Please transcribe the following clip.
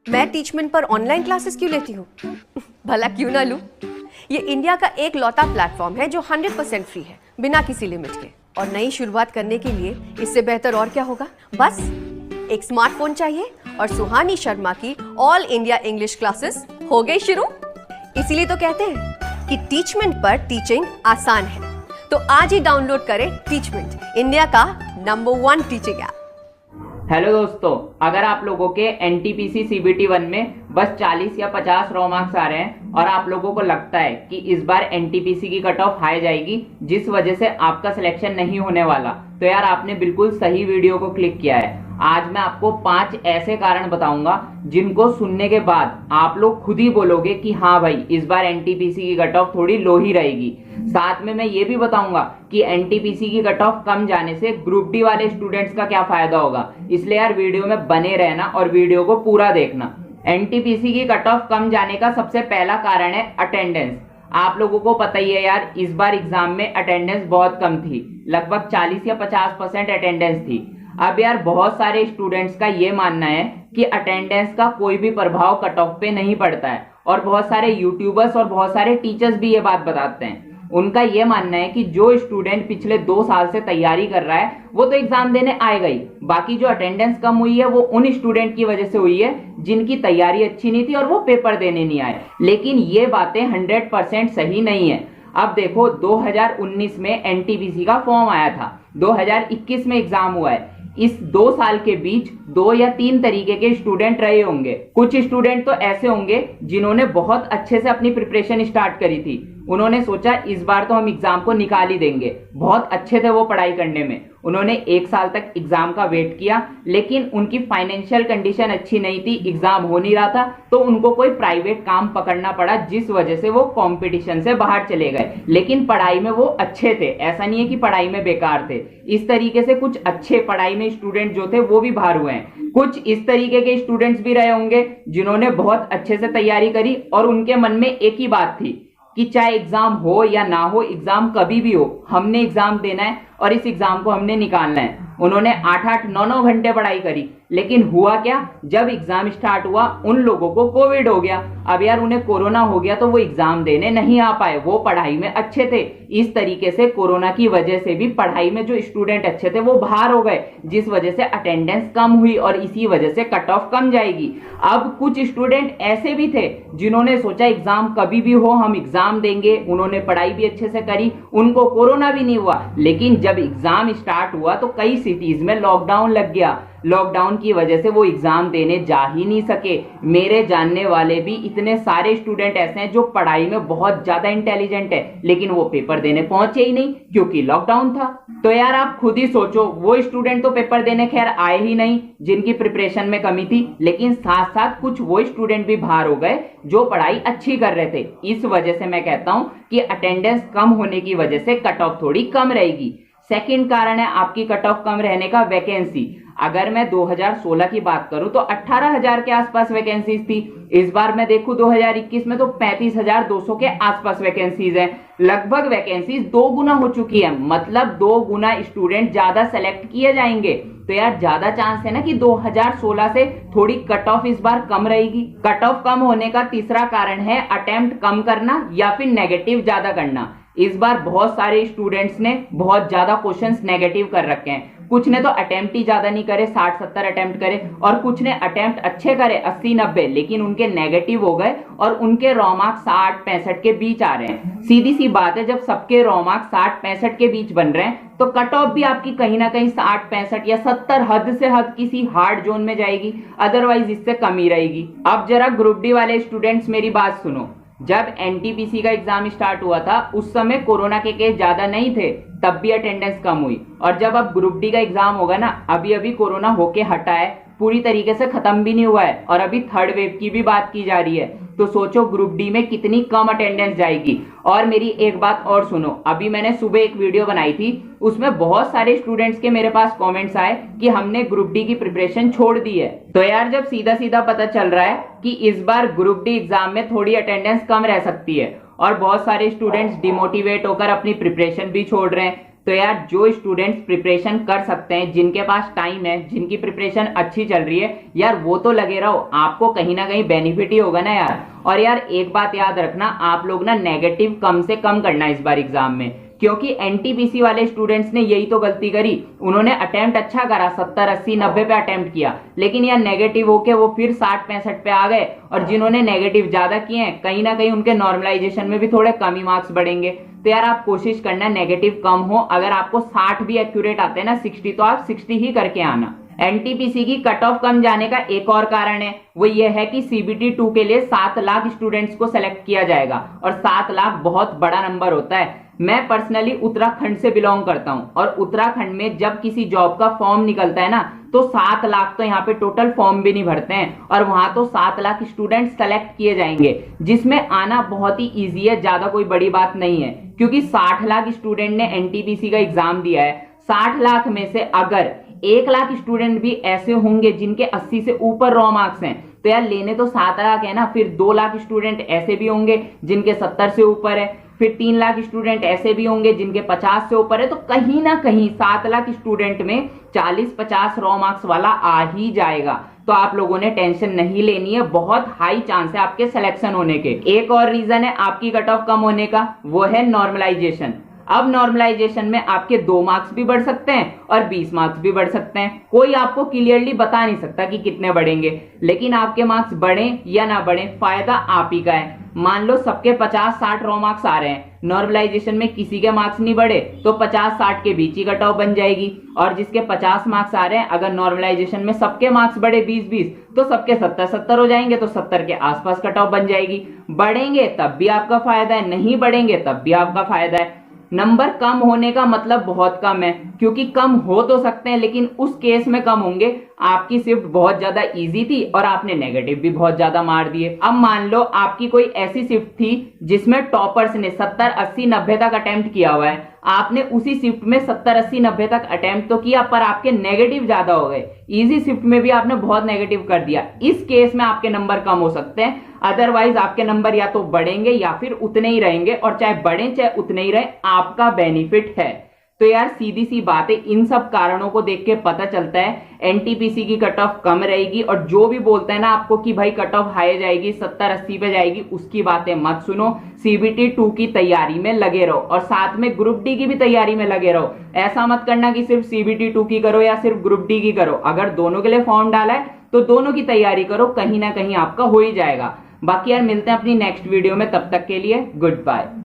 मैं टीचमेंट पर online classes क्यों लेती हूँ? भला क्यों ना लूं? ये इंडिया का एक लौता प्लेटफॉर्म है जो 100% फ्री है, बिना किसी लिमिट के। और नई शुरुआत करने के लिए इससे बेहतर और क्या होगा? बस एक स्मार्टफोन चाहिए और सुहानी शर्मा की ऑल इंडिया इंग्लिश क्लासेस हो गई शुरू। इसीलिए तो कहते हैं कि टीचमेंट पर टीचिंग आसान है। तो आज ही डाउनलोड करें टीचमेंट, इंडिया का नंबर 1 टीचिंग ऐप। हेलो दोस्तों, अगर आप लोगों के एनटीपीसी सीबीटी 1 में बस 40 या 50 रॉ मार्क्स आ रहे हैं और आप लोगों को लगता है कि इस बार एनटीपीसी की कट ऑफ हाई जाएगी जिस वजह से आपका सिलेक्शन नहीं होने वाला, तो यार आपने बिल्कुल सही वीडियो को क्लिक किया है। आज मैं आपको 5 ऐसे कारण बताऊंगा जिनको सुनने के बाद आप लोग खुद ही बोलोगे कि हाँ भाई, इस बार एनटीपीसी की कट ऑफ थोड़ी लो ही रहेगी। साथ में मैं ये भी बताऊंगा कि एनटीपीसी की कट ऑफ कम जाने से ग्रुप डी वाले स्टूडेंट्स का क्या फायदा होगा। इसलिए यार वीडियो में बने रहना और वीडियो को पूरा देखना। एनटीपीसी की कट ऑफ कम जाने का सबसे पहला कारण है अटेंडेंस। आप लोगों को पता ही है यार, इस बार एग्जाम में अटेंडेंस बहुत कम थी, लगभग 40 या 50% अटेंडेंस थी। अब यार बहुत सारे स्टूडेंट्स का ये मानना है कि अटेंडेंस का कोई भी प्रभाव कट ऑफ पे नहीं पड़ता है, और बहुत सारे यूट्यूबर्स और बहुत सारे टीचर्स भी ये बात बताते हैं। उनका ये मानना है कि जो स्टूडेंट पिछले 2 साल से तैयारी कर रहा है वो तो एग्जाम देने आएगा ही, बाकी जो अटेंडेंस कम हुई है वो उन स्टूडेंट की वजह से हुई है जिनकी तैयारी अच्छी नहीं थी और वो पेपर देने नहीं आए। लेकिन ये बातें 100% सही नहीं है। अब देखो, 2019 में एनटीपीसी का फॉर्म आया था, 2021 में एग्जाम हुआ है। इस 2 साल के बीच 2 या 3 तरीके के स्टूडेंट रहे होंगे। कुछ स्टूडेंट तो ऐसे होंगे जिन्होंने बहुत अच्छे से अपनी प्रिपरेशन स्टार्ट करी थी, उन्होंने सोचा इस बार तो हम एग्जाम को निकाल ही देंगे, बहुत अच्छे थे वो पढ़ाई करने में। उन्होंने 1 साल तक एग्जाम का वेट किया, लेकिन उनकी फाइनेंशियल कंडीशन अच्छी नहीं थी, एग्जाम हो नहीं रहा था, तो उनको कोई प्राइवेट काम पकड़ना पड़ा जिस वजह से वो कंपटीशन से बाहर चले गए। लेकिन पढ़ाई में वो अच्छे थे, ऐसा नहीं है कि पढ़ाई में बेकार थे। इस तरीके से कुछ अच्छे पढ़ाई में स्टूडेंट जो थे वो भी बाहर हुए हैं। कुछ इस तरीके के स्टूडेंट्स भी रहे होंगे जिन्होंने बहुत अच्छे से तैयारी करी और उनके मन में एक ही बात थी कि चाहे एग्जाम हो या ना हो, एग्जाम कभी भी हो, हमने एग्जाम देना है और इस एग्जाम को हमने निकालना है। उन्होंने 8-8, 9-9 घंटे पढ़ाई करी, लेकिन हुआ क्या, जब एग्जाम स्टार्ट हुआ उन लोगों को कोविड हो गया। अब यार उन्हें कोरोना हो गया तो वो एग्जाम देने नहीं आ पाए। वो पढ़ाई में अच्छे थे, इस तरीके से कोरोना की वजह से भी पढ़ाई में जो स्टूडेंट अच्छे थे वो बाहर हो गए, जिस वजह से अटेंडेंस कम हुई और इसी वजह से कट ऑफ कम जाएगी। अब कुछ स्टूडेंट ऐसे भी थे जिन्होंने सोचा एग्जाम कभी भी हो हम एग्जाम देंगे, उन्होंने पढ़ाई भी अच्छे से करी, उनको कोरोना भी नहीं हुआ। लेकिन जब एग्जाम स्टार्ट हुआ तो कई सिटीज में लॉकडाउन लग गया। लॉकडाउन की वजह से वो एग्जाम देने जा ही नहीं सके। मेरे जानने वाले भी इतने सारे स्टूडेंट ऐसे हैं जो पढ़ाई में बहुत ज्यादा इंटेलिजेंट है, लेकिन वो पेपर देने पहुंचे ही नहीं क्योंकि लॉकडाउन था। तो यार आप खुद ही सोचो, वो स्टूडेंट तो पेपर देने खैर आए ही नहीं जिनकी प्रिपरेशन में कमी थी, लेकिन साथ साथ कुछ वो स्टूडेंट भी बाहर हो गए जो पढ़ाई अच्छी कर रहे थे। इस वजह से मैं कहता हूं कि अटेंडेंस कम होने की वजह से कट ऑफ थोड़ी कम रहेगी। सेकंड कारण है आपकी कट ऑफ कम रहने का, वैकेंसी। अगर मैं 2016 की बात करूं तो 18,000 के आसपास वैकेंसीज थी। इस बार मैं देखूं 2021 में तो 35,200 के आसपास वैकेंसीज हैं। लगभग वैकेंसीज 2 गुना हो चुकी है, मतलब 2 गुना स्टूडेंट ज्यादा सेलेक्ट किए जाएंगे। तो यार ज्यादा चांस है ना कि 2016 से थोड़ी कट ऑफ इस बार कम रहेगी। कट ऑफ कम होने का तीसरा कारण है अटेम्प्ट कम करना या फिर नेगेटिव ज्यादा करना। इस बार बहुत सारे स्टूडेंट्स ने बहुत ज्यादा क्वेश्चंस नेगेटिव कर रखे हैं। कुछ ने तो अटेम्प्ट ही ज्यादा नहीं करे, 60-70 अटेम्प्ट करे, और कुछ ने अटेम्प्ट अच्छे करे 80-90, लेकिन उनके नेगेटिव हो गए और उनके रॉ मार्क्स 60-65 के बीच आ रहे हैं। सीधी सी बात है, जब सबके रॉ मार्क्स 60-65 के बीच बन रहे हैं तो कट ऑफ भी आपकी कहीं ना कहीं 60-65 या 70 हद से हद किसी हार्ड जोन में जाएगी, अदरवाइज इससे कम ही रहेगी। अब जरा ग्रुप डी वाले स्टूडेंट्स मेरी बात सुनो। जब एनटीपीसी का एग्जाम स्टार्ट हुआ था उस समय कोरोना के केस ज्यादा नहीं थे, तब भी अटेंडेंस कम हुई। और जब अब ग्रुप डी का एग्जाम होगा ना, अभी अभी कोरोना होके हटा है, पूरी तरीके से खत्म भी नहीं हुआ है और अभी थर्ड वेव की भी बात की जा रही है, तो सोचो ग्रुप डी में कितनी कम अटेंडेंस जाएगी। और मेरी एक बात और सुनो, अभी मैंने सुबह एक वीडियो बनाई थी, उसमें बहुत सारे स्टूडेंट्स के मेरे पास कमेंट्स आए कि हमने ग्रुप डी की प्रिपरेशन छोड़ दी है। तो यार जब सीधा सीधा पता चल रहा है कि इस बार ग्रुप डी एग्जाम में थोड़ी अटेंडेंस कम रह सकती है और बहुत सारे स्टूडेंट्स डिमोटिवेट होकर अपनी प्रिपरेशन भी छोड़ रहे हैं, तो यार जो स्टूडेंट्स प्रिपरेशन कर सकते हैं, जिनके पास टाइम है, जिनकी प्रिपरेशन अच्छी चल रही है, यार वो तो लगे रहो, आपको कहीं ना कहीं बेनिफिट ही होगा ना यार। और यार एक बात याद रखना, आप लोग ना नेगेटिव कम से कम करना इस बार एग्जाम में, क्योंकि एनटीपीसी वाले स्टूडेंट्स ने यही तो गलती करी। उन्होंने अटेम्प्ट अच्छा करा, 70 80 90 पे अटेम्प्ट किया, लेकिन यार नेगेटिव होके वो फिर 60 65 पे आ गए। और जिन्होंने नेगेटिव ज्यादा किए हैं, कहीं ना कहीं उनके नॉर्मलाइजेशन में भी थोड़े कम ही मार्क्स बढ़ेंगे। तो यार आप कोशिश करना नेगेटिव कम हो। अगर आपको 60 भी एक्यूरेट आते हैं ना, 60, तो आप 60 ही करके आना। एनटीपीसी की कट ऑफ कम जाने का एक और कारण है, वो ये है कि सीबीटी 2 के लिए 7 लाख स्टूडेंट्स को सेलेक्ट किया जाएगा, और 7 लाख बहुत बड़ा नंबर होता है। मैं पर्सनली उत्तराखंड से बिलोंग करता हूं, और उत्तराखंड में जब किसी जॉब का फॉर्म निकलता है ना, तो 7 लाख तो यहाँ पे टोटल फॉर्म भी नहीं भरते हैं, और वहां तो 7 लाख स्टूडेंट सेलेक्ट किए जाएंगे, जिसमें आना बहुत ही ईजी है, ज्यादा कोई बड़ी बात नहीं है। क्योंकि 60 लाख स्टूडेंट ने एनटीपीसी का एग्जाम दिया है, 60 लाख में से अगर 1 लाख स्टूडेंट भी ऐसे होंगे जिनके 80 से ऊपर रॉ मार्क्स हैं, तो यार लेने तो 7 लाख है ना, फिर 2 लाख स्टूडेंट ऐसे भी होंगे जिनके 70 से ऊपर है, फिर 3 लाख स्टूडेंट ऐसे भी होंगे जिनके 50 से ऊपर है। तो कहीं ना कहीं 7 लाख स्टूडेंट में 40-50 रॉ मार्क्स वाला आ ही जाएगा। तो आप लोगों ने टेंशन नहीं लेनी है, बहुत हाई चांस है आपके सिलेक्शन होने के। एक और रीजन है आपकी कट ऑफ कम होने का, वो है नॉर्मलाइजेशन। अब नॉर्मलाइजेशन में आपके 2 मार्क्स भी बढ़ सकते हैं और 20 मार्क्स भी बढ़ सकते हैं। कोई आपको क्लियरली बता नहीं सकता कि कितने बढ़ेंगे, लेकिन आपके मार्क्स बढ़े या ना बढ़े, फायदा आप ही का है। मान लो सबके 50-60 रॉ मार्क्स आ रहे हैं, नॉर्मलाइजेशन में किसी के मार्क्स नहीं बढ़े, तो 50-60 के बीच ही कट ऑफ बन जाएगी। और जिसके 50 मार्क्स आ रहे हैं, अगर नॉर्मलाइजेशन में सबके मार्क्स बढ़े 20-20, तो सबके 70-70 हो जाएंगे, तो 70 के आसपास कट ऑफ बन जाएगी। बढ़ेंगे तब भी आपका फायदा है, नहीं बढ़ेंगे तब भी आपका फायदा है। नंबर कम होने का मतलब बहुत कम है, क्योंकि कम हो तो सकते हैं, लेकिन उस केस में कम होंगे आपकी शिफ्ट बहुत ज्यादा इजी थी और आपने नेगेटिव भी बहुत ज्यादा मार दिए। अब मान लो आपकी कोई ऐसी शिफ्ट थी जिसमें टॉपर्स ने 70 80 90 तक अटेम्प्ट किया हुआ है, आपने उसी शिफ्ट में 70 80 90 तक अटेम्प्ट तो किया, पर आपके नेगेटिव ज्यादा हो गए, इजी शिफ्ट में भी आपने बहुत नेगेटिव कर दिया। इस केस में आपके नंबर कम हो सकते हैं, अदरवाइज आपके नंबर या तो बढ़ेंगे या फिर उतने ही रहेंगे, और चाहे बढ़े चाहे उतने ही रहे, आपका बेनिफिट है। तो यार सीधी सी बात है, इन सब कारणों को देख के पता चलता है एनटीपीसी की कट ऑफ कम रहेगी। और जो भी बोलता है ना आपको कि भाई कट ऑफ हाई जाएगी, 70 80 पे जाएगी, उसकी बातें मत सुनो। सीबीटी 2 की तैयारी में लगे रहो, और साथ में ग्रुप डी की भी तैयारी में लगे रहो। ऐसा मत करना कि सिर्फ सीबीटी 2 की करो या सिर्फ ग्रुप डी की करो। अगर दोनों के लिए फॉर्म डाला है तो दोनों की तैयारी करो, कहीं ना कहीं आपका हो ही जाएगा। बाकी यार मिलते हैं अपनी नेक्स्ट वीडियो में, तब तक के लिए गुड बाय।